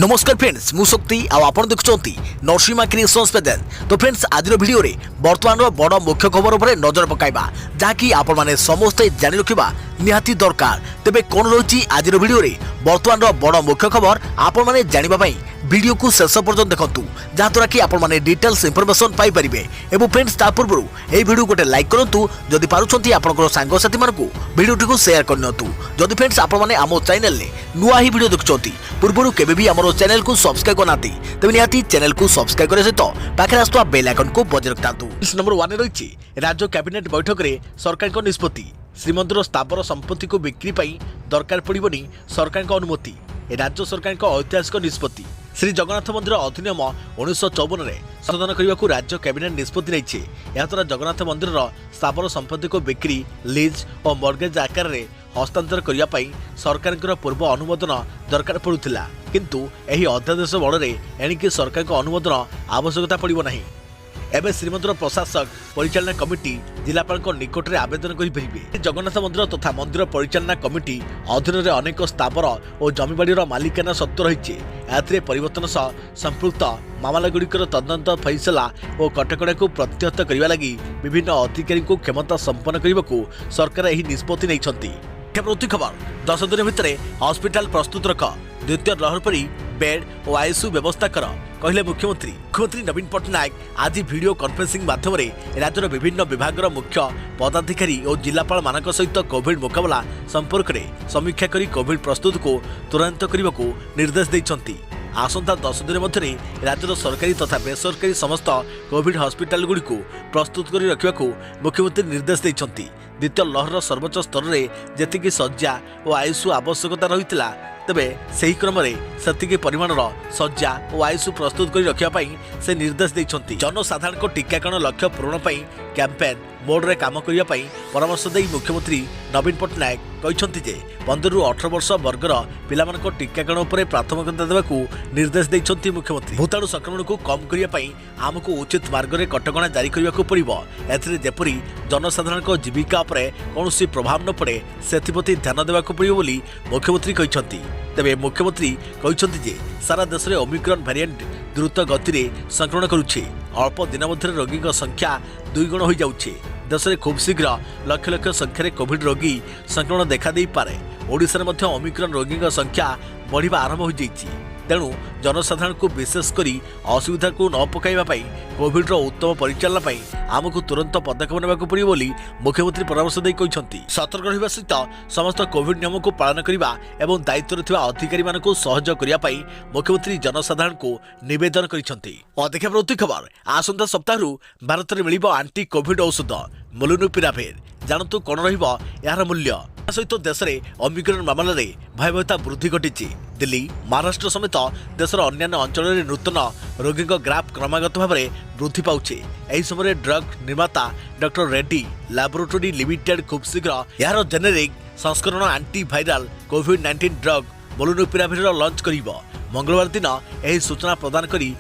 नमस्कार फ्रेंड्स मु शक्ति आपण देखुंती नरसिंहा क्रिएशंस पेजेंट। तो फ्रेंड्स आज वीडियो रे वर्तमान बड़ मुख्य खबर उपर नजर पकाइबा जहाँकि आपण माने समस्ते जानि रखिबा निहाती दरकार। तेबे कोन रही आज वीडियो रे वर्तमान बड़ मुख्य खबर आपण माने जानिबा पई वीडियो को शेष पर्यंत देखंतु जहाँद्वारा कि आपण माने डिटेल्स इंफॉर्मेशन पाई परिबे। एवं फ्रेंड्स ता पूर्व ए वीडियो गोटे लाइक करंतु जदि पारुछंती आपनकर सांग साथी मानकु वीडियो को शेयर करनतु। जदि फ्रेंड्स आपण माने आमो चैनल ले नुआ ही वीडियो देखुछंती पूर्व केबे भी हमरो चैनल को सब्सक्राइब करनाती तबे निहाती चैनल को सब्सक्राइब करे सहित पाखे आस्तुवा बेल आइकन को बजाय रखतांतु। नंबर 1 रही राज्य कैबिनेट बैठक रे सरकार को निष्पत्ति श्रीमंदिर स्थावर संपत्ति को बिक्री पई दरकार पड़िबनी सरकार को अनुमति। राज्य सरकार को ऐतिहासिक निष्पत्ति श्री जगन्नाथ मंदिर अधिनियम 1954 में संशोधन करने को राज्य कैबिनेट निष्पत्ति नहीं। याद्वारा जगन्नाथ मंदिर स्थावर संपत्ति को बिक्री लीज और मर्गेज आकार में हस्तांतर करने सरकार पूर्व अनुमोदन दरकार पड़ूला किंतु एही अध्यादेश बल एणिकी सरकार को अनुमोदन आवश्यकता पड़ो नहीं। एवं श्रीमंदिर प्रशासक परिचालना कमिटी जिलापाल निकट में आवेदन करेंगे। जगन्नाथ मंदिर तथा मंदिर परिचालना कमिटी अधीन में अनेक स्थावर और जमीबाड़ीर मालिकाना सत्व रही परिवर्तन सह संपृक्त मामलागुड़िकर तदंत फैसला और कटकड़ा को प्रत्याहत करने लगी विभिन्न अधिकारी को क्षमता संपन्न करने को सरकार यह निष्पत्ति नहीं। खबर 10 दिन भितर हॉस्पिटल प्रस्तुत रख द्वितीय लहर पर बेड और आईसीयू व्यवस्था कर कहले मुख्यमंत्री नवीन पट्टनायक आज वीडियो कॉन्फ्रेंसिंग माध्यम राज्यर विभिन्न विभाग मुख्य पदाधिकारी और जिलापाल मान सहित कोविड मुकाबला संपर्क में समीक्षा कर कोविड प्रस्तुत को तुरंत करने को निर्देश देते। आसंता 10 दिन मध्य राज्यर सरकारी तथा बेसरकारी समस्त कोविड हॉस्पिटल गुड़ी प्रस्तुत कर रखा मुख्यमंत्री निर्देश देते। द्वितीय लहर सर्वोच्च स्तर में जी शज्या और आईसीयू आवश्यकता रही तेबे सही क्रम से परिमाणर शज्या और आईसीयू प्रस्तुत कर रखापी से निर्देश देते। जनसाधारण को टीकाकरण लक्ष्य पूरण कैंपेन मोड रे काम करने परामर्श दे मुख्यमंत्री नवीन पट्टनायक कहते जे 15 ରୁ 18 वर्ष वर्गर पिलामानक टीकाकरण पर प्राथमिकता देवाकू निर्देश देते। मुख्यमंत्री भूताणु संक्रमण को कम करने आमको उचित मार्ग में कटकणा जारी करने को पड़ो एपरी जनसाधारण जीविका पर कौन प्रभाव न पड़े से ध्यान देवाक पड़ो बोली मुख्यमंत्री कहते। तेबे मुख्यमंत्री कहते जे सारा देश में ओमिक्रॉन वेरिएंट द्रुत गति में संक्रमण करुच्छे अल्प दिन मध्य रोगी संख्या 2 गुण हो जाउछे। देश में खूब शीघ्र लक्ष लक्ष संख्यार कोविड रोगी संक्रमण देखा दे पारे। ओडिशा रे ओमिक्रॉन रोगी संख्या बढ़िबा आरंभ हो जाइछि तेणु जनसाधारण को विशेषकर असुविधा को न पकाइबापी कोविड उत्तम परिचालना आमको तुरंत पदक्षेप नेबाक पड़ो बोली मुख्यमंत्री परामर्श दे कहते। सतर्क रहिबा सहित समस्त कोविड नियम को पालन करने और दायित्व थिबा अधिकारी मानक सहयोग करने मुख्यमंत्री जनसाधारण को निवेदन करते। खबर आसंता सप्ताह भारत में मिलिबो आंटी कोविड औषध मोलुनुपिराविर जानतु कौन यार मूल्य सहित देश में ओमिक्रॉन मामला रे भयावहता वृद्धि घटी। दिल्ली महाराष्ट्र समेत देशर अन्य अंचल में नूतन रोगी ग्राफ क्रमागत भाव में वृद्धि पाउछे। एही समय ड्रग निर्माता डॉक्टर रेड्डी लैबोरेटरी लिमिटेड खूब शीघ्र यार जेनेरिक संस्करण एंटी वायरल कोविड-19 ड्रग मोलुनुपिराविर लॉन्च करिबो। मंगलवार दिन यह सूचना प्रदान करी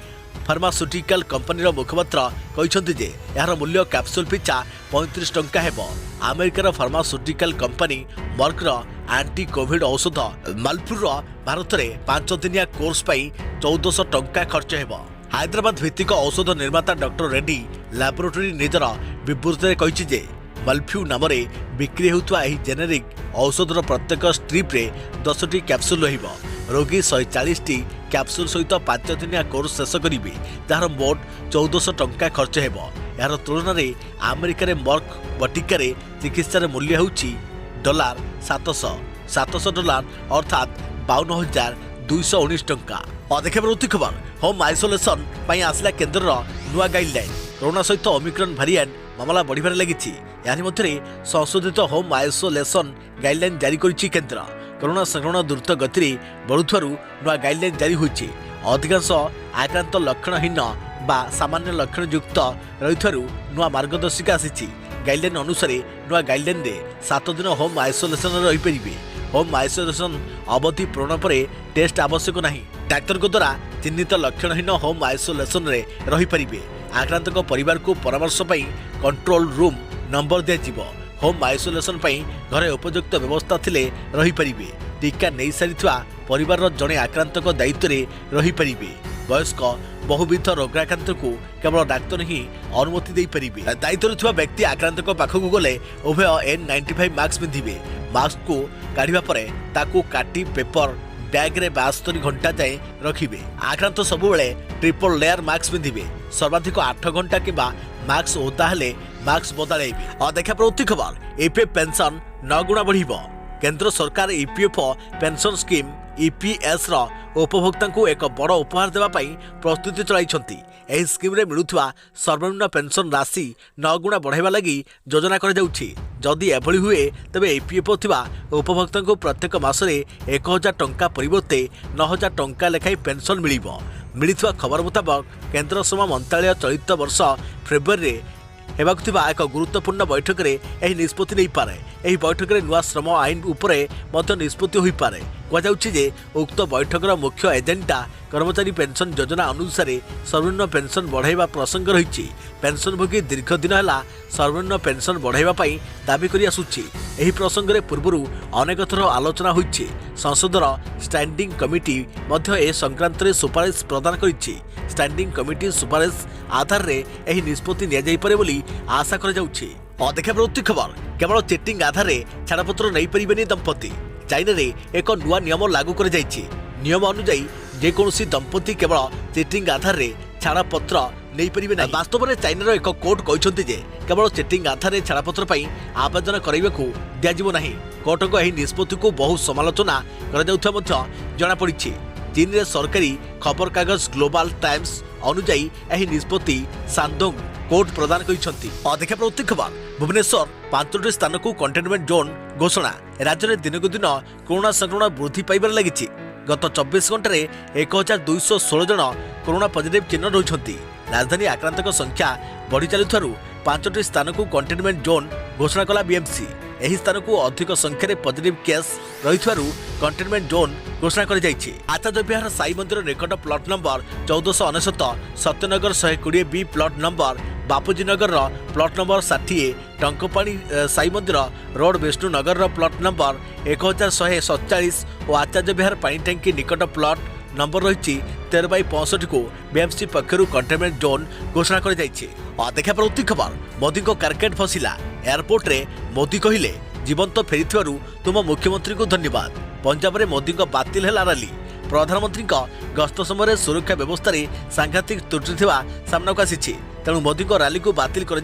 फार्मास्यूटिकल कंपनी मुखपात्र कहते जे यार मूल्य कैप्सूल पिछा 35 टंका हेबो। अमेरिकार फार्मास्यूटिकल कंपनी मर्कर एंटी कोविड औषध मालपुर भारत में 5 दिनिया कोर्स पाई 1400 टंका खर्च हेबो। हैदराबाद भित्तिक औषध निर्माता डॉक्टर रेड्डी लैबोरेटरी निजर विवृत्ति कही जे मल्फ्यू नाम बिक्री होता यह जेनेरिक औषधर प्रत्येक स्ट्रिप रे 10टी कैप्सूल रहिबो। रोगी 140टी कैप्सूल सहित 5 दिनिया कोर्स शेष करेंगे जार मोट 1400 टंका खर्च हेबो। यार तुलन में अमेरिका मर्क बटिकार चिकित्सार मूल्य होउछि $700 अर्थात 52,219 टंका। खबर होम आइसोलेशन आसला केन्द्र नुआ गाइडलाइन कोरोना सहित ओमिक्रॉन वेरिएंट मामला बढ़िबार लगी। यानी मध्य संशोधित होम आइसोलेशन गाइडलाइन जारी करिछि केन्द्र। कोरोना संक्रमण द्रुत गति बढ़ुथारू नुआ गाइडलाइन जारी होइछि। अधिकांश आक्रांत लक्षणहीन बा सामान्य लक्षण युक्त रही नुआ मार्गदर्शिका आसी। गाइडलाइन अनुसार नुआ गाइडलाइन रे 7 दिन होम आइसोलेशन रही परिबे। होम आइसोलेशन अवधि पूर्ण पर टेस्ट आवश्यक नहीं। डाक्तर को द्वारा चिन्हित लक्षणहीन होम आइसोलेशन रे रही परिबे। आक्रांत परिवार को परामर्श पई कंट्रोल रूम नंबर दिया होम आइसोलेशन घरे उपयुक्त व्यवस्था थिले रही परिबे। टीका नहीं सारिथिबा परिवार जड़े आक्रांतक दायित्व में रही परिबे। वयस्क बहुविध रोगाक्रांत को केवल डाक्तर ही अनुमति दे परिबे। दायित्व थिबा व्यक्ति आक्रांतक पाखक गले उभय N95 मास्क पिंधिबे। मास्क को काढ़िबा परे ताकू काटी पेपर बैग रे 72 घंटा जाए रखिबे। आक्रांत सबुबले ट्रिपल लेयर मास्क पिंधिबे। सर्वाधिक 8 घंटा किबा मास्क ओदा हेले मास्क बदलाइबे। और देखा प्रति खबर ईपीएफ पेंशन 9 गुणा बढ़िबो। केंद्र सरकार ईपीएफ पेंशन स्कीम ईपीएस रो उपभोक्ता को एक बड़ उपहार देवा पई प्रस्तुति चलाइछंती। एही स्कीम रे मिलुथवा सर्वनिम्न पेंशन राशि 9 गुणा बढ़ाइबा लागि योजना कर जाउछि। जदि एभली हुए तबे ईपीएफ थिबा उपभोक्ता को प्रत्येक मासरे 1000 टंका परिवर्ते 9000 टंका लेखाई पेंशन मिलिबो। मिलिथवा खबर मुताबक केंद्र श्रम मंत्रालय चलित वर्ष फेब्रुआरी हेबाक थिबा एक गुरुत्वपूर्ण बैठक रे एही निष्पत्ति नै पारे। एही बैठक रे नुआ श्रम आईन उपरे मध्य निष्पत्ति होई पारे। कहुछि जे उक्त बैठकर मुख्य एजेंडा कर्मचारी पेंशन योजना अनुसार सर्वनिम्न पेंशन बढ़ाइबा प्रसंग रही। पेंशनभोगी दीर्घ दिन है सर्वनिम्न पेंशन बढ़ाइबा पई दाबी करि आसुछि। एही प्रसंग रे पूर्वरु अनेक थर आलोचना होइछि। संसदर स्टैंडिंग कमिटी मध्य ए संक्रांत रे सुपारिश प्रदान करिछि। स्टैंडिंग कमिटी सुपारिश आधार रे एही निष्पत्ति निया जाई पारे बोली आशा कर जाउछि। और देखा प्रति खबर केवल चीटिंग आधार रे छाड़पत्र नहीं परिबेनी दंपति। चाइना रे एक नुआ नियम लागू कर जाइछि। नियम अनुसार जेकोसी दंपति केवल चीटिंग आधार रे छाड़पत्र नहीं परिबे ना। वास्तव में चाइनार एक कोर्ट कहते जे केवल चीटिंग आधार रे छाड़पत्र पई आवेदन करबाकू दियाजिबो नाही। कोर्ट को एही निष्पत्ति को बहु समालोचना कर जाउथवा मध्य जणा पड़िछि। चीन रे सरकारी खबर कागज ग्लोबल टाइम्स अनुसार एही निष्पत्ति सांदोंग कोर्ट प्रदान करिसंती। अधिक प्रति खबर भुवनेश्वर 5टी स्थान को कंटेनमेंट जोन घोषणा। राज्य में दिन को दिन कोरोना संक्रमण वृद्धि पाइबार लगी। गत 24 घंटे 1216 जन कोरोना पॉजिटिव चिन्ह रही। राजधानी आक्रांतक संख्या बढ़ी चलुथारु 5टी स्थान को कंटेनमेंट जोन घोषणा कला बीएमसी। एही स्थान को अधिक संख्यार पॉजिटिव केस रही कंटेनमेंट जोन घोषणा कर जाइछि। आचार्य विहार साई मंदिर निकट plot number 1499 Satyanagar 120 B plot number Bapuji Nagar plot number 60 Tankapani Sai मंदिर रोड विष्णुनगर प्लॉट नंबर 1147 और आचार्य विहार पानी टैंकी निकट प्लॉट नंबर रही 13/65 को बीएमसी पक्षर कंटेनमेंट जोन घोषणा कर जाइछि। और देखा प्रति खबर मोदी को कारकेट फसिला। एयरपोर्ट रे मोदी कहिले जीवंत फेरी तुम मुख्यमंत्री को धन्यवाद। पंजाब रे मोदी को बातिल है रैली। प्रधानमंत्री गस्त समय सुरक्षा व्यवस्था सांघातिक त्रुटि सामना को आसी। तेणु मोदी को रैली को बातिल कर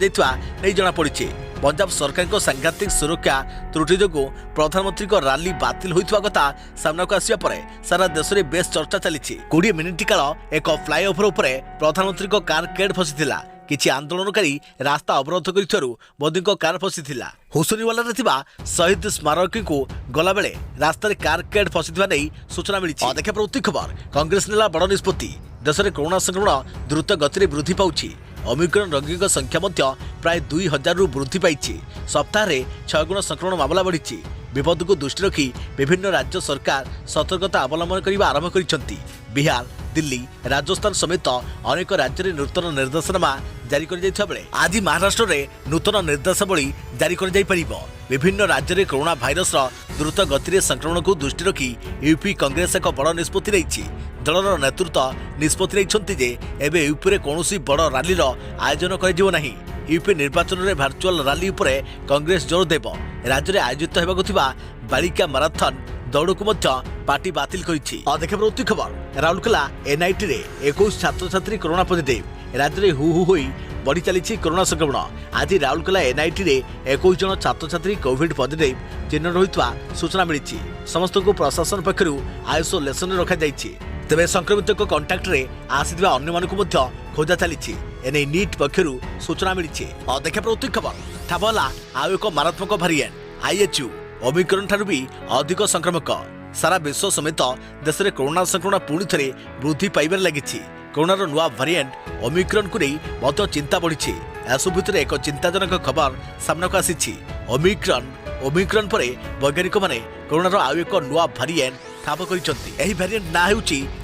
जनापड़ी। पंजाब सरकार को सांघातिक सुरक्षा त्रुटि जो प्रधानमंत्री को रैली बातिल होता कथा सामना को आसिया परे सारा देश में बेस चर्चा चली। 20 मिनिट काल एक फ्लाईओवर उपर प्रधानमंत्री को कार केड फसीला। किछि आंदोलनकारी रास्ता अवरोध करिथारु मोदी को कार फसीथिला। हुसुनीवाला रे थिबा शहीद स्मारक को गला बेले रास्ता रे कार केड फसीथिबा नै सूचना मिली। देखा प्रति खबर कांग्रेस नेला बड़ निष्पत्ति। देश में कोरोना संक्रमण द्रुत गति वृद्धि पाउछि। ओमिक्रॉन रोगी संख्या प्राय 2000 रु वृद्धि पाई। सप्ताह 6 गुण संक्रमण मामला बढ़ी। विपद को दृष्टि रखी विभिन्न राज्य सरकार सतर्कता अवलंबन करने आरंभ कर। बिहार दिल्ली राजस्थान समेत अनेक राज्य में नूतन निर्देशनामा जारी कर आज महाराष्ट्र में नूतन निर्देशावली जारी कर विभिन्न राज्य में कोरोना भाइरस द्रुत गति संक्रमण को दृष्टि रखी यूपी कांग्रेस एक बड़ निष्पत्ति नहीं। दलर नेतृत्व निष्पत्ति नहीं एवं यूपी में कौन बड़ रैली आयोजन कर यूपी निर्वाचन में भर्चुआल रैली उपरे कांग्रेस जोर देव। राज्य में आयोजित होगा बालिका माराथन दौड़ को पार्टी बातिल करिछि। देखा प्रति खबर राउरकेला एनआईटी रे 21 छात्र छात्री कोरोना पॉजिटिव। राज्य में हु होई बढ़ी चली कोरोना संक्रमण। आज राउरकेला एनआईटी रे 21 जन छात्र छात्री कोविड पॉजिटिव चिन्ह रहितवा सूचना मिली। समस्त को प्रशासन पक्षरु आइसोलेशन रे रखा जाइछि। तेबे संक्रमित को कांटेक्ट रे आसीथिबा अन्य मानकु मध्य खोजा चली। एने नीट पक्षरु सूचना मिली। देखा प्रति खबर ठाबला आउ एक मारात्मक भारिएंट आईएचयू ओमिक्रॉन ठारू भी अधिक संक्रमक। सारा विश्व समेत देश में कोरोना संक्रमण पुणी थे वृद्धि पाइबार लगी। कोरोनार नुआ भारिएंट ओमिक्रॉन को नहीं चिंता बढ़ी। एसबु भितर एक चिंताजनक खबर सामना को आसी। ओमिक्रॉन पर वैज्ञानिक माने कोरोनार आउ एक नुआ भारिएंट ठाब कर। भारिएंट ना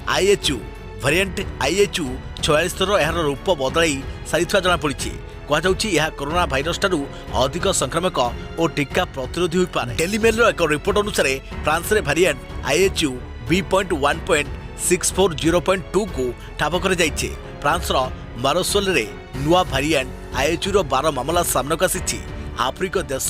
आईएचयू। भारिएंट आईएचयू 46 ଥର ଏହାର ରୂପ ବଦଳାଇ ସାରିଥିବା ଜଣାପଡ଼ିଛି। କୁହାଯାଉଛି ଏହା କରୋନା ଭାଇରସ ଠାରୁ ଅଧିକ ସଂକ୍ରାମକ ଓ ଟୀକା ପ୍ରତିରୋଧୀ ହୋଇପାରେ। ଡେଲି ମେଲର ଏକ ରିପୋର୍ଟ ଅନୁସାରେ ଫ୍ରାନ୍ସରେ ଭାରିଆଣ୍ଟ IHU B.1.640.2 କୁ ଠାବ କରାଯାଇଛି। ଫ୍ରାନ୍ସର ମାରୋସୋଲରେ ନୂଆ ଭାରିଆଣ୍ଟ IHUର 12 ମାମଲା ସାମ୍ନାକୁ ଆସିଛି। ଆଫ୍ରିକା ଦେଶ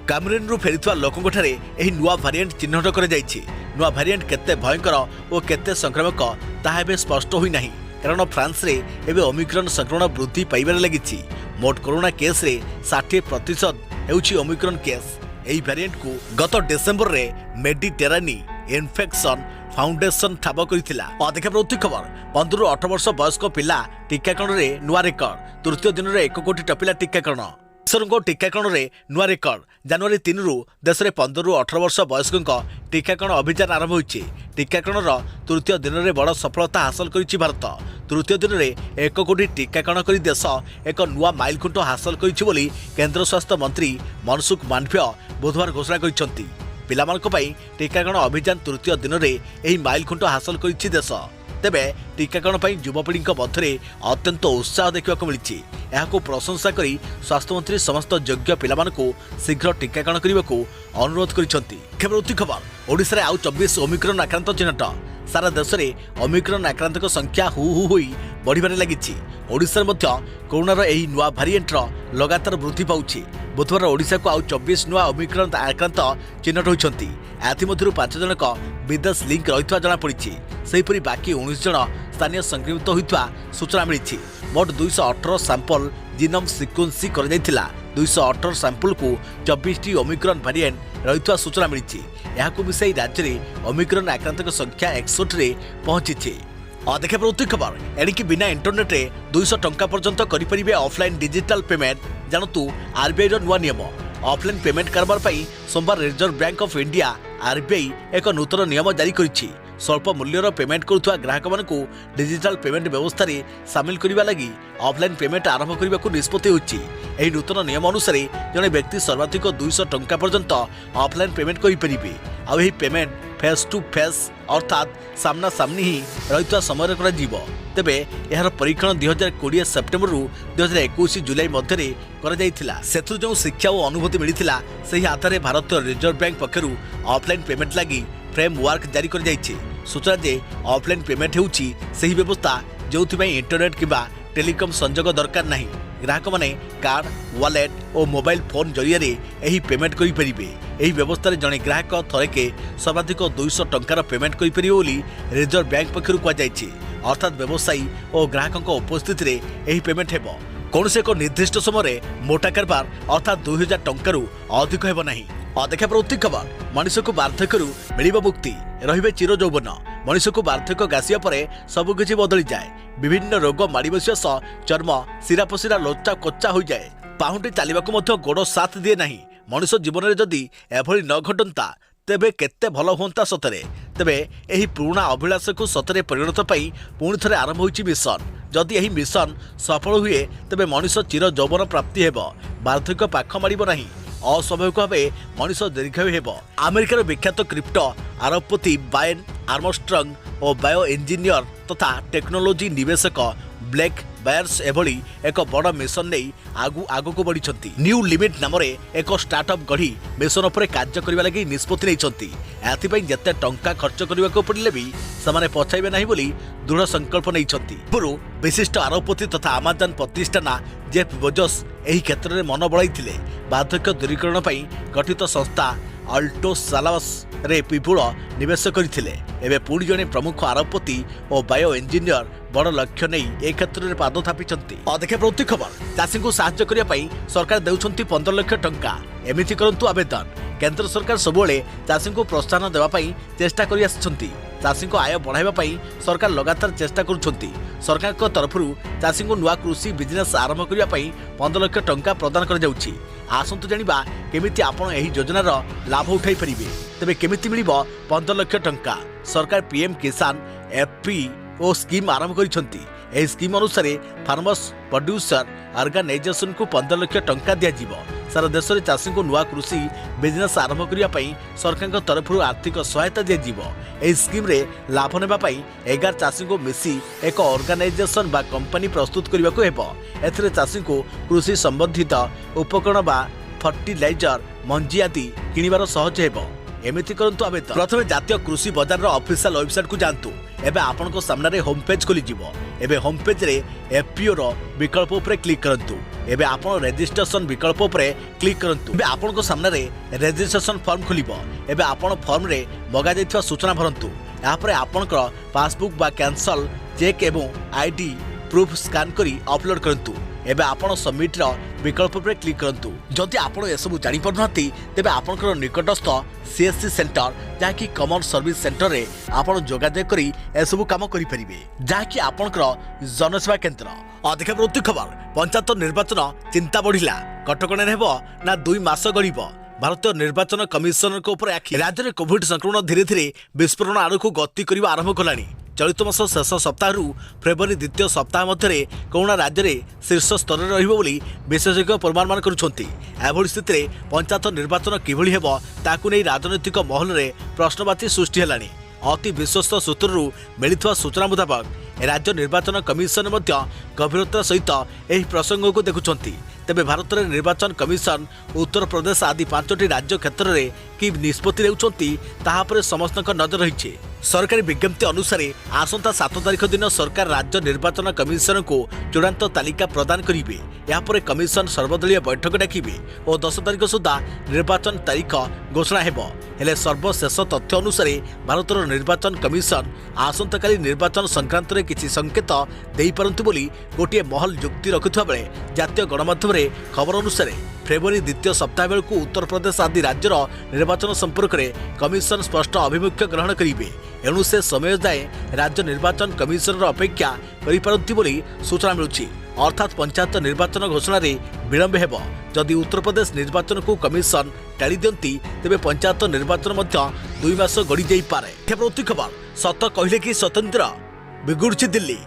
କାମେରୁନରୁ ଫେରିଥିବା ଲୋକଙ୍କଠାରେ ଏହି ନୂଆ ଭାରିଆଣ୍ଟ ଚିହ୍ନଟ କରାଯାଇଛି। ନୂଆ ଭାରିଆଣ୍ଟ କେତେ ଭୟଙ୍କର ଓ କେତେ ସଂକ୍ରାମକ ତାହା ଏବେ ସ୍ପଷ୍ଟ ହୋଇନାହିଁ, କାରଣ ଫ୍ରାନ୍ସରେ ଏବେ ଓମିକ୍ରନ୍ ସଂକ୍ରମଣ ବୃଦ୍ଧି ପାଇବାରେ ଲାଗିଛି। ମୋଟ କରୋନା କେସ୍ରେ 60% ହେଉଛି ଓମିକ୍ରନ୍ କେସ୍। ଏହି ଭ୍ୟାରିଏଣ୍ଟକୁ ଗତ ଡିସେମ୍ବରରେ ମେଡିଟେରାନି ଇନଫେକ୍ସନ୍ ଫାଉଣ୍ଡେସନ୍ ଠାବ କରିଥିଲା। ଅଧିକ ପ୍ରତି ଖବର 15ରୁ 18 ବର୍ଷ ବୟସ୍କ ପିଲା ଟିକାକରଣରେ ନୂଆ ରେକର୍ଡ। ତୃତୀୟ ଦିନରେ 1 କୋଟି ଟପିଲା ଟିକାକରଣ। କିଶୋରଙ୍କ ଟିକାକରଣରେ ନୂଆ ରେକର୍ଡ। ଜାନୁଆରୀ 3ରୁ ଦେଶରେ 15ରୁ 18 ବର୍ଷ ବୟସ୍କଙ୍କ ଟିକାକରଣ ଅଭିଯାନ ଆରମ୍ଭ ହୋଇଛି। ଟିକାକରଣର ତୃତୀୟ ଦିନରେ ବଡ଼ ସଫଳତା ହାସଲ କରିଛି ଭାରତ। ତୃତୀୟ ଦିନରେ 1 କୋଟି ଟିକାକରଣ କରି ଦେଶ ଏକ ନୂଆ ମାଇଲଖୁଣ୍ଟ ହାସଲ କରିଛି ବୋଲି କେନ୍ଦ୍ର ସ୍ୱାସ୍ଥ୍ୟ ମନ୍ତ୍ରୀ ମନସୁଖ ମାଣ୍ଡଭ୍ୟ ବୁଧବାର ଘୋଷଣା କରିଛନ୍ତି। ପିଲାମାନଙ୍କ ପାଇଁ ଟିକାକରଣ ଅଭିଯାନ ତୃତୀୟ ଦିନରେ ଏହି ମାଇଲଖୁଣ୍ଟ ହାସଲ କରିଛି ଦେଶ। ତେବେ ଟିକାକରଣ ପାଇଁ ଯୁବପିଢ଼ିଙ୍କ ମଧ୍ୟରେ ଅତ୍ୟନ୍ତ ଉତ୍ସାହ ଦେଖିବାକୁ ମିଳିଛି। ଏହାକୁ ପ୍ରଶଂସା କରି ସ୍ୱାସ୍ଥ୍ୟମନ୍ତ୍ରୀ ସମସ୍ତ ଯୋଗ୍ୟ ପିଲାମାନଙ୍କୁ ଶୀଘ୍ର ଟିକାକରଣ କରିବାକୁ ଅନୁରୋଧ କରିଛନ୍ତି। ଖବର ଓଡ଼ିଶାରେ ଆଉ 24 ଓମିକ୍ରନ୍ ଆକ୍ରାନ୍ତ ଚିହ୍ନଟ। ସାରା ଦେଶରେ ଓମିକ୍ରନ୍ ଆକ୍ରାନ୍ତଙ୍କ ସଂଖ୍ୟା ହୁ ହୁ ହୋଇ ବଢ଼ିବାରେ ଲାଗିଛି। ଓଡ଼ିଶାରେ ମଧ୍ୟ କରୋନାର ଏହି ନୂଆ ଭାରିଏଣ୍ଟର ଲଗାତାର ବୃଦ୍ଧି ପାଉଛି। ବୁଧବାର ଓଡ଼ିଶାକୁ ଆଉ 24 ନୂଆ ଓମିକ୍ରନ୍ ଆକ୍ରାନ୍ତ ଚିହ୍ନଟ ହୋଇଛନ୍ତି। ଏଥିମଧ୍ୟରୁ 5 ଜଣଙ୍କ ବିଦେଶ ଲିଙ୍କ ରହିଥିବା ଜଣାପଡ଼ିଛି। ସେହିପରି ବାକି 19 ଜଣ ସ୍ଥାନୀୟ ସଂକ୍ରମିତ ହୋଇଥିବା ସୂଚନା ମିଳିଛି। ମୋଟ 218 ସାମ୍ପଲ୍ ଜିନୋମ୍ ସିକ୍ୱେନ୍ସିଂ କରାଯାଇଥିଲା। 218 ସାମ୍ପଲକୁ 24ଟି ଓମିକ୍ରନ୍ ଭାରିଏଣ୍ଟ ରହିଥିବା ସୂଚନା ମିଳିଛି। ଏହାକୁ ମିଶାଇ ରାଜ୍ୟରେ ଓମିକ୍ରନ୍ ଆକ୍ରାନ୍ତଙ୍କ ସଂଖ୍ୟା 61ରେ ପହଞ୍ଚିଛି। ଅଧିକ ପ୍ରତି ଖବର ଏଣିକି ବିନା ଇଣ୍ଟରନେଟ୍ରେ 200 ଟଙ୍କା ପର୍ଯ୍ୟନ୍ତ କରିପାରିବେ ଅଫଲାଇନ୍ ଡିଜିଟାଲ ପେମେଣ୍ଟ। ଜାଣନ୍ତୁ RBIର ନୂଆ ନିୟମ। ଅଫଲାଇନ୍ ପେମେଣ୍ଟ କାରବାର ପାଇଁ ସୋମବାର reserve bank of India RBI ଏକ ନୂତନ ନିୟମ ଜାରି କରିଛି। ସ୍ୱଳ୍ପ ମୂଲ୍ୟର ପେମେଣ୍ଟ କରୁଥିବା ଗ୍ରାହକମାନଙ୍କୁ ଡିଜିଟାଲ ପେମେଣ୍ଟ ବ୍ୟବସ୍ଥାରେ ସାମିଲ କରିବା ଲାଗି ଅଫଲାଇନ୍ ପେମେଣ୍ଟ ଆରମ୍ଭ କରିବାକୁ ନିଷ୍ପତ୍ତି ହୋଇଛି। ଏହି ନୂତନ ନିୟମ ଅନୁସାରେ ଜଣେ ବ୍ୟକ୍ତି ସର୍ବାଧିକ 200 ଟଙ୍କା ପର୍ଯ୍ୟନ୍ତ ଅଫଲାଇନ୍ ପେମେଣ୍ଟ କରିପାରିବେ। ଆଉ ଏହି ପେମେଣ୍ଟ ଫେସ୍ ଟୁ ଫେସ୍ ଅର୍ଥାତ୍ ସାମ୍ନା ସାମ୍ନି ହିଁ ରହିଥିବା ସମୟରେ କରାଯିବ। ତେବେ ଏହାର ପରୀକ୍ଷଣ 2020 ସେପ୍ଟେମ୍ବରରୁ 2021 ଜୁଲାଇ ମଧ୍ୟରେ କରାଯାଇଥିଲା। ସେଥିରୁ ଯେଉଁ ଶିକ୍ଷା ଓ ଅନୁଭୂତି ମିଳିଥିଲା ସେହି ଆଧାରରେ ଭାରତୀୟ ରିଜର୍ଭ ବ୍ୟାଙ୍କ ପକ୍ଷରୁ ଅଫଲାଇନ୍ ପେମେଣ୍ଟ ଲାଗି ଫ୍ରେମୱାର୍କ ଜାରି କରାଯାଇଛି। ସୂଚନା ଯେ ଅଫଲାଇନ୍ ପେମେଣ୍ଟ ହେଉଛି ସେହି ବ୍ୟବସ୍ଥା ଯେଉଁଥିପାଇଁ ଇଣ୍ଟରନେଟ୍ କିମ୍ବା ଟେଲିକମ୍ ସଂଯୋଗ ଦରକାର ନାହିଁ। ଗ୍ରାହକମାନେ କାର୍ଡ, ୱାଲେଟ୍ ଓ ମୋବାଇଲ ଫୋନ୍ ଜରିଆରେ ଏହି ପେମେଣ୍ଟ କରିପାରିବେ। ଏହି ବ୍ୟବସ୍ଥାରେ ଜଣେ ଗ୍ରାହକ ଥରେକେ ସର୍ବାଧିକ 200 ଟଙ୍କାର ପେମେଣ୍ଟ କରିପାରିବେ ବୋଲି ରିଜର୍ଭ ବ୍ୟାଙ୍କ ପକ୍ଷରୁ କୁହାଯାଇଛି। ଅର୍ଥାତ୍ ବ୍ୟବସାୟୀ ଓ ଗ୍ରାହକଙ୍କ ଉପସ୍ଥିତିରେ ଏହି ପେମେଣ୍ଟ ହେବ। କୌଣସି ଏକ ନିର୍ଦ୍ଦିଷ୍ଟ ସମୟରେ ମୋଟା କାରବାର ଅର୍ଥାତ୍ 2000 ଟଙ୍କାରୁ ଅଧିକ ହେବ ନାହିଁ। ଅଧିକ ପ୍ରତି ଖବର ମଣିଷକୁ ବାର୍ଦ୍ଧକ୍ୟରୁ ମିଳିବ ମୁକ୍ତି, ରହିବେ ଚିର ଯୌବନ। ମଣିଷକୁ ବାର୍ଦ୍ଧକ୍ୟ ଗାସିବା ପରେ ସବୁକିଛି ବଦଳିଯାଏ। ବିଭିନ୍ନ ରୋଗ ମାଡ଼ି ବସିବା ସହ ଚର୍ମ, ଶିରାପଶିରା ଲୋଚା କୋଚା ହୋଇଯାଏ। ପାହୁଣ୍ଡି ଚାଲିବାକୁ ମଧ୍ୟ ଗୋଡ଼ ସାଥ ଦିଏ ନାହିଁ। ମଣିଷ ଜୀବନରେ ଯଦି ଏଭଳି ନ ଘଟନ୍ତା ତେବେ କେତେ ଭଲ ହୁଅନ୍ତା ସତରେ। ତେବେ ଏହି ପୁରୁଣା ଅଭିଳାଷକୁ ସତରେ ପରିଣତ ପାଇଁ ପୁଣି ଥରେ ଆରମ୍ଭ ହୋଇଛି ମିଶନ। ଯଦି ଏହି ମିଶନ ସଫଳ ହୁଏ ତେବେ ମଣିଷ ଚିର ଯୌବନ ପ୍ରାପ୍ତି ହେବ, ବାର୍ଦ୍ଧକ୍ୟ ପାଖ ମାଡ଼ିବ ନାହିଁ। ଅସ୍ୱାଭାବିକ ଭାବେ ମଣିଷ ଦୀର୍ଘାୟୁ ହେବ। ଆମେରିକାର ବିଖ୍ୟାତ କ୍ରିପ୍ଟୋ ଆରବପତି ବ୍ରାଏନ୍ ଆର୍ମଷ୍ଟ୍ରଙ୍ଗ ଓ ବାୟୋ ଇଞ୍ଜିନିୟର ତଥା ଟେକ୍ନୋଲୋଜି ନିବେଶକ ବ୍ଲେକ୍ ବାୟର୍ସ ଏଭଳି ଏକ ବଡ଼ ମିଶନ ନେଇ ଆଗକୁ ବଢ଼ିଛନ୍ତି। ନ୍ୟୁ ଲିମିଟ୍ ନାମରେ ଏକ ଷ୍ଟାର୍ଟଅପ୍ ଗଢ଼ି ମିଶନ ଉପରେ କାର୍ଯ୍ୟ କରିବା ଲାଗି ନିଷ୍ପତ୍ତି ନେଇଛନ୍ତି। ଏଥିପାଇଁ ଯେତେ ଟଙ୍କା ଖର୍ଚ୍ଚ କରିବାକୁ ପଡ଼ିଲେ ବି ସେମାନେ ପଛାଇବେ ନାହିଁ ବୋଲି ଦୃଢ଼ ସଂକଳ୍ପ ନେଇଛନ୍ତି। ପୂର୍ବରୁ ବିଶିଷ୍ଟ ଆରବପତି ତଥା ଆମାଜନ ପ୍ରତିଷ୍ଠାନ ଜେଫ୍ ବେଜୋସ୍ ଏହି କ୍ଷେତ୍ରରେ ମନ ବଳାଇଥିଲେ। ବାର୍ଦ୍ଧକ୍ୟ ଦୂରୀକରଣ ପାଇଁ ଗଠିତ ସଂସ୍ଥା ଅଲ୍ଟୋସାଲାସରେ ବିପୁଳ ନିବେଶ କରିଥିଲେ। ଏବେ ପୁଣି ଜଣେ ପ୍ରମୁଖ ଆରବପତି ଓ ବାୟୋ ଇଞ୍ଜିନିୟର ବଡ଼ ଲକ୍ଷ୍ୟ ନେଇ ଏ କ୍ଷେତ୍ରରେ ପାଦ ଥାପିଛନ୍ତି। ଅଧିକ ପ୍ରତି ଖବର ଚାଷୀଙ୍କୁ ସାହାଯ୍ୟ କରିବା ପାଇଁ ସରକାର ଦେଉଛନ୍ତି 15 ଲକ୍ଷ ଟଙ୍କା। ଏମିତି କରନ୍ତୁ ଆବେଦନ। କେନ୍ଦ୍ର ସରକାର ସବୁବେଳେ ଚାଷୀଙ୍କୁ ପ୍ରୋତ୍ସାହନ ଦେବା ପାଇଁ ଚେଷ୍ଟା କରି ଆସିଛନ୍ତି। ଚାଷୀଙ୍କ ଆୟ ବଢ଼ାଇବା ପାଇଁ ସରକାର ଲଗାତାର ଚେଷ୍ଟା କରୁଛନ୍ତି। ସରକାରଙ୍କ ତରଫରୁ ଚାଷୀଙ୍କୁ ନୂଆ କୃଷି ବିଜନେସ୍ ଆରମ୍ଭ କରିବା ପାଇଁ 15 ଲକ୍ଷ ଟଙ୍କା ପ୍ରଦାନ କରାଯାଉଛି। ଆସନ୍ତୁ ଜାଣିବା କେମିତି ଆପଣ ଏହି ଯୋଜନାର ଲାଭ ଉଠାଇ ପାରିବେ। ତେବେ କେମିତି ମିଳିବ 15 ଲକ୍ଷ ଟଙ୍କା? ସରକାର PM କିଷାନ FPO ସ୍କିମ୍ ଆରମ୍ଭ କରିଛନ୍ତି। ଏହି ସ୍କିମ୍ ଅନୁସାରେ ଫାର୍ମର୍ସ ପ୍ରଡ୍ୟୁସର ଅର୍ଗାନାଇଜେସନକୁ 15 ଲକ୍ଷ ଟଙ୍କା ଦିଆଯିବ। सारा देश में चाषी को नुआ कृषि बिजनेस आरंभ करने सरकार तरफ आर्थिक सहायता दी स्कीम रे लाभ ने 11 चाषी को मिसी एक ऑर्गेनाइजेशन बा कंपनी प्रस्तुत करने को हेबो। एथिरे चाषी को कृषि संबंधित उपकरण बा फर्टिलाइजर मंजी आदि किणवार सहज हेबो। एमिति करंतु आवेदन प्रथमे जातीय कृषि बजार रो ऑफिशियल वेबसाइट को जानतु। एबे आपनको सामने होम पेज खोली जिवो। एबे होम पेज रे एफपीओ रो विकल्प ऊपर क्लिक करंतु। एबे आपण रजिस्ट्रेशन विकल्प ऊपर क्लिक करंतु। एबे आपनको सामने रे रजिस्ट्रेशन फॉर्म खोलिबो। एबे आपण फॉर्म रे मगा जायथिवा सूचना भरंतु। या परे आपनकर पासबुक बा कैंसल चेक एवं आईडी प्रूफ स्कैन करी अपलोड करंतु। एबे आपण सबमिट रो विकल्प पर क्लिक करंतु। जदि आपण एसबु जानि परनाती तेबे आपनकर निकटस्थ सीएससी सेंटर जाकी कॉमन सर्विस सेंटर रे आपण जोगाजोग करी एसबु काम करि परिबे जाकी आपनकर जनसेवा केंद्र। अधिक प्रति खबर पंचायत निर्वाचन चिंता बढ़िला कटकणा हेबो ना 2 मास गड़िबो। भारतीय निर्वाचन कमिशनर को ऊपर आखि राज्य में कोविड संक्रमण धीरे धीरे विस्फोरण आड़क गति करने आरंभ कलानी। चलित मास शेष सप्ताह फेब्रुआरी द्वितीय सप्ताह मध्य कोरोना राज्य में शीर्ष स्तर रही विशेषज्ञ पूर्वानुमान कर स्थित पंचायत निर्वाचन किभली हेबो ताकु नै राजनैतिक महल में प्रश्नवाची सृष्टि हेलानी। अति विश्वस्त सूत्रु मिलिଥିବା सूचना मुताबक राज्य निर्वाचन कमिशन गभीरतार सहित यह प्रसंग को देखुंट। तेबे भारत में निर्वाचन कमिशन उत्तर प्रदेश आदि 5टी राज्य क्षेत्र में कि निष्पत्ति लेउछंती ताहा पर समस्त नजर रही। सरकारी विज्ञप्ति अनुसार आसंता 7 तारिख दिन सरकार राज्य निर्वाचन कमिशन को चूड़ांत तालिका प्रदान करेंगे। यापर कमिशन सर्वदलीय बैठक डाकिबे और 10 तारिख सुधा निर्वाचन तारीख घोषणा हेबो। हेले सर्वशेष तथ्य अनुसार भारतर निर्वाचन कमिशन आसंता काली निर्वाचन संक्रांत में किसी संकेत दे पारंतु बोली गोटे महल युक्ति रखुवा बेले जातीय गणमाध्यम खबर अनुसार फेब्रुआरी द्वितीय सप्ताह बेलू उत्तर प्रदेश आदि राज्यर निर्वाचन संपर्क में कमिशन स्पष्ट अभिमुख्य ग्रहण करेंगे। एणु से समय जाए राज्य निर्वाचन कमिशन अपेक्षा करिपारंती बोली सूचना मिलुछि। अर्थात पंचायत निर्वाचन घोषणा रे विलंब हेबो। जदि उत्तर प्रदेश निर्वाचन को कमिशन टाड़ी दियंती तेबे पंचायत निर्वाचन मध्य 2 मास गड़ी जाई पारे। प्रति खबर सत कहले कि स्वतंत्र बिगुड़छि दिल्ली।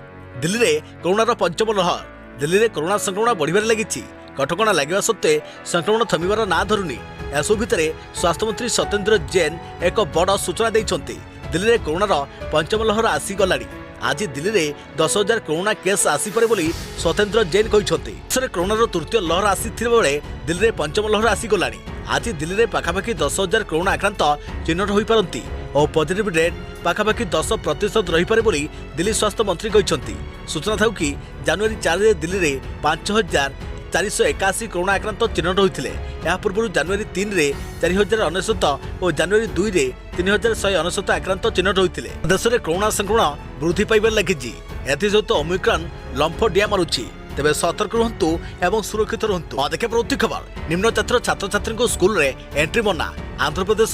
दिल्ली रे कोरोनार पंचम लहर। दिल्ली रे कोरोना संक्रमण बढ़िबार लागिछि। कटकणा लगे सत्वे संक्रमण थमिबार ना धरुनी। एसो भितरे स्वास्थ्य मंत्री सत्येंद्र जैन एक बड़ सूचना देइछन्ति। दिल्ली रे कोरोनार पंचम लहर आसी गलानी। आज दिल्ली रे 10,000 कोरोना केस आसी परे बोली सत्येंद्र जैन कहिछन्ति। सरे कोरोनार तृतीय लहर आसीथिबा बेले दिल्ली रे पंचम लहर आसी गलानी। आज दिल्ली रे पाखापाखि 10,000 कोरोना आक्रांत चिन्हट होई पारंती और पॉजिटिव रेट पाखापाखि 10% रही पारे बोली दिल्ली स्वास्थ्य मंत्री कहिछन्ति। सूचना थाउ कि जनवरी 4 रे दिल्ली रे 5,481 कोरोना आक्रांत चिन्हट होते। यह पूर्व जनवरी 3 रे 4,099 और जनवरी 2 रे 3,199 आक्रांत चिन्हट होते। देश में कोरोना संक्रमण वृद्धि पाइबार लगी। एसत ओमिक्रॉन लंफ डिया मारुछि। तेबे सतर्क रुहतु एवं सुरक्षित रुहतु। अधिक प्रति खबर निम्न जातिर छात्र छात्री स्कूल रे एंट्री मना। आंध्र प्रदेश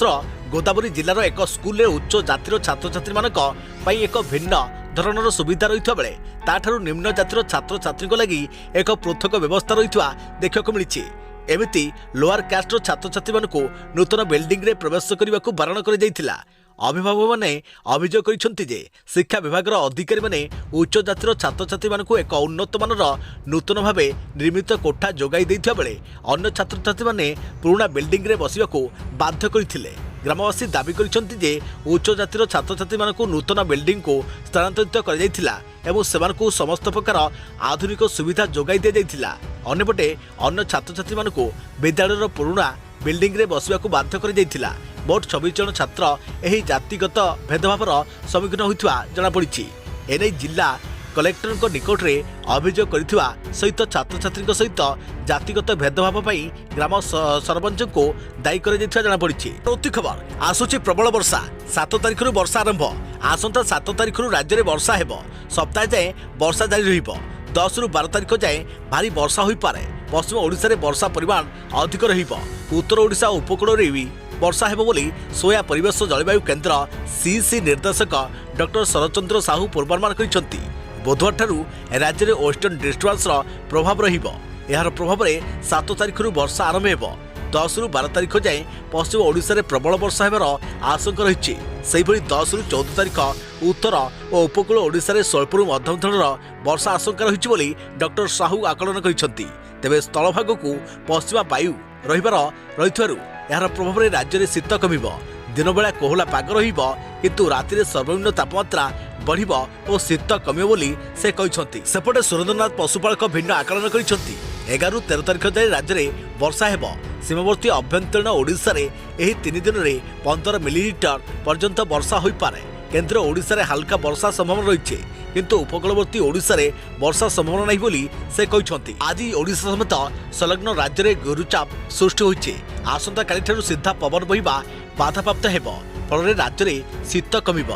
गोदावरी जिलार एक स्कूल रे उच्च जातिर छात्र छात्री मानक पई एक भिन्न धरणर सुविधा रही बेले ताठारु निम्न जातिर छात्र छात्री लगी एक पृथक व्यवस्था रही देखा मिली। एमिति लोअर कास्ट छात्र छात्री मानक नूतन बिल्डिंग रे प्रवेश करने को बारण कर अभिभावक मैंने अभियोग कर शिक्षा विभाग अधिकारी मैंने उच्च जातिर छात्र छात्री मानक एक उन्नत मानर नूतन भाव निर्मित कोठा जोगाई देथिबा बेले अन्य छात्र छात्री माने पुराना बिल्डिंग रे बसिबा को बाध्य करथिले। ग्रामवासी दाबी करछन्ति जे उच्च जातिर छात्र छात्री मानक नूतन बिल्डिंग को स्थानांतरित कर जायथिला एवं सेमानकु समस्त प्रकार आधुनिक सुविधा जोगाई दे जायथिला। अन्यपटे अन्य छात्र छात्री मानक विद्यालयर पुराना बिल्डिंग रे बसिबा को बाध्य कर जायथिला। मोट 26 जन छात्र एही जातिगत भेदभावर सम्मुखीन होइथिबा जणा पड़िछि। एनै जिला कलेक्टर को निकट रे अभियोग करिथिबा सहित छात्र छात्री सहित जातिगत भेदभाव पई ग्राम सरपंच को दायी कर जायथिबा जणा पड़िछि। प्रति खबर आसुछि प्रबल वर्षा। 7 तारिख वर्षा आरंभ। आसंता 7 तारिख राज्य में वर्षा हेबो। सप्ताह जाए वर्षा जारी रहिबो। 10 ରୁ 12 तारिख जाए भारी वर्षा होई पारे। पश्चिम ओडिशा रे वर्षा परिमाण अधिक रहिबो। उत्तर ओडिशा उपकूल रे भी वर्षा हेबो बोली सोया परिवेश जलवायु केन्द्र सीसी निर्देशक डॉक्टर शरचंद्र साहू पूर्वानुमान करिसंती। बुधवार ठारू राज्य में वेस्टर्न डिस्टर्बांस प्रभाव रहिबो। यार प्रभाव में 7 तारिख वर्षा आरंभ हेबो। 10 ରୁ 12 तारिख जाए पश्चिम ओडिशा रे प्रबल वर्षा हेबार आशंका रही। सेहिभଳି 10 ରୁ 14 तारिख उत्तर और उपकूल ओडिशा रे स्वल्परू मध्यम धरणर वर्षा आशंका रही बोली डॉक्टर साहू आकलन करिसंती। ତେବେ ସ୍ଥଳଭାଗକୁ ପଶ୍ଚିମ ବାୟୁ ରହିଥିବାରୁ ଏହାର ପ୍ରଭାବରେ ରାଜ୍ୟରେ ଶୀତ କମିବ। ଦିନବେଳା କୋହଲା ପାଗ ରହିବ, କିନ୍ତୁ ରାତିରେ ସର୍ବନିମ୍ନ ତାପମାତ୍ରା ବଢ଼ିବ ଓ ଶୀତ କମିବ ବୋଲି ସେ କହିଛନ୍ତି। ସେପଟେ ସୁରେନ୍ଦ୍ରନାଥ ପଶୁପାଳକ ଭିନ୍ନ ଆକଳନ କରିଛନ୍ତି। 11ରୁ 13 ତାରିଖ ଯାଏଁ ରାଜ୍ୟରେ ବର୍ଷା ହେବ। ସୀମାବର୍ତ୍ତୀ ଅଭ୍ୟନ୍ତରୀଣ ଓଡ଼ିଶାରେ ଏହି 3 ଦିନରେ 15 ମିଲିମିଟର ପର୍ଯ୍ୟନ୍ତ ବର୍ଷା ହୋଇପାରେ। କେନ୍ଦ୍ର ଓଡ଼ିଶାରେ ହାଲକା ବର୍ଷା ସମ୍ଭାବନା ରହିଛି, କିନ୍ତୁ ଉପକୂଳବର୍ତ୍ତୀ ଓଡ଼ିଶାରେ ବର୍ଷା ସମ୍ଭାବନା ନାହିଁ ବୋଲି ସେ କହିଛନ୍ତି। ଆଜି ଓଡ଼ିଶା ସମେତ ସଂଲଗ୍ନ ରାଜ୍ୟରେ ଗୁରୁଚାପ ସୃଷ୍ଟି ହୋଇଛି। ଆସନ୍ତାକାଲିଠାରୁ ସିଧା ପବନ ବହିବା ବାଧାପ୍ରାପ୍ତ ହେବ, ଫଳରେ ରାଜ୍ୟରେ ଶୀତ କମିବ।